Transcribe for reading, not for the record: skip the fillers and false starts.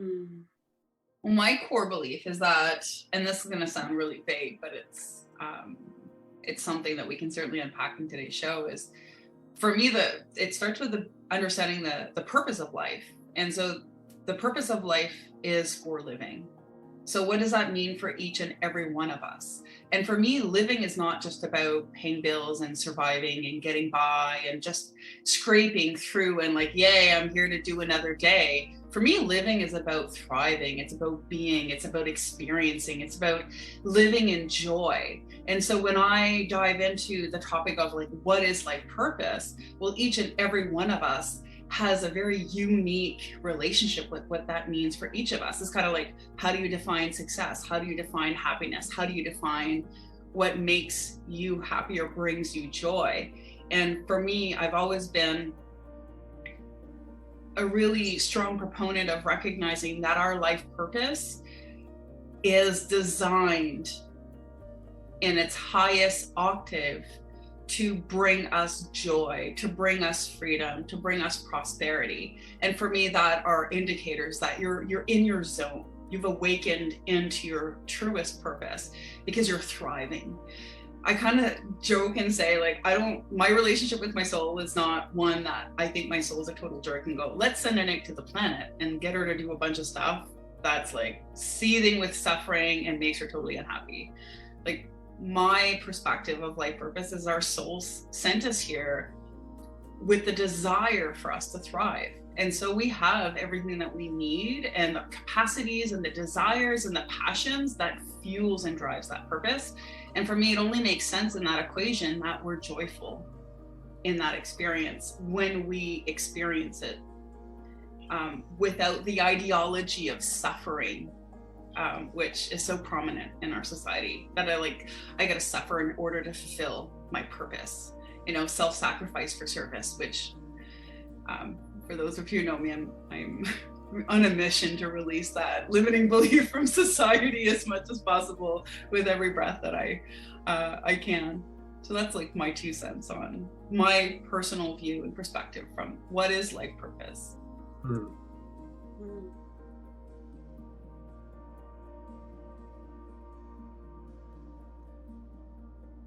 Mm. Well, my core belief is that, and this is going to sound really vague, but it's something that we can certainly unpack in today's show. Is for me, it starts with the understanding the purpose of life, and so the purpose of life is for living. So what does that mean for each and every one of us? And for me, living is not just about paying bills and surviving and getting by and just scraping through and like, yay, I'm here to do another day. For me, living is about thriving. It's about being, it's about experiencing, it's about living in joy. And so when I dive into the topic of like, what is life purpose? Well, each and every one of us has a very unique relationship with what that means for each of us. It's kind of like, how do you define success? How do you define happiness? How do you define what makes you happy or brings you joy? And for me, I've always been a really strong proponent of recognizing that our life purpose is designed in its highest octave to bring us joy, to bring us freedom, to bring us prosperity. And for me, that are indicators that you're in your zone. You've awakened into your truest purpose because you're thriving. I kind of joke and say, like, my relationship with my soul is not one that I think my soul is a total jerk and go, let's send an egg to the planet and get her to do a bunch of stuff that's like seething with suffering and makes her totally unhappy. Like, my perspective of life purpose is our souls sent us here with the desire for us to thrive. And so we have everything that we need and the capacities and the desires and the passions that fuels and drives that purpose. And for me, it only makes sense in that equation that we're joyful in that experience when we experience it without the ideology of suffering, which is so prominent in our society, that I gotta suffer in order to fulfill my purpose. Self-sacrifice for service, which for those of you who know me, I'm on a mission to release that limiting belief from society as much as possible with every breath that I can. So that's like my 2 cents on my personal view and perspective from what is life purpose. Mm.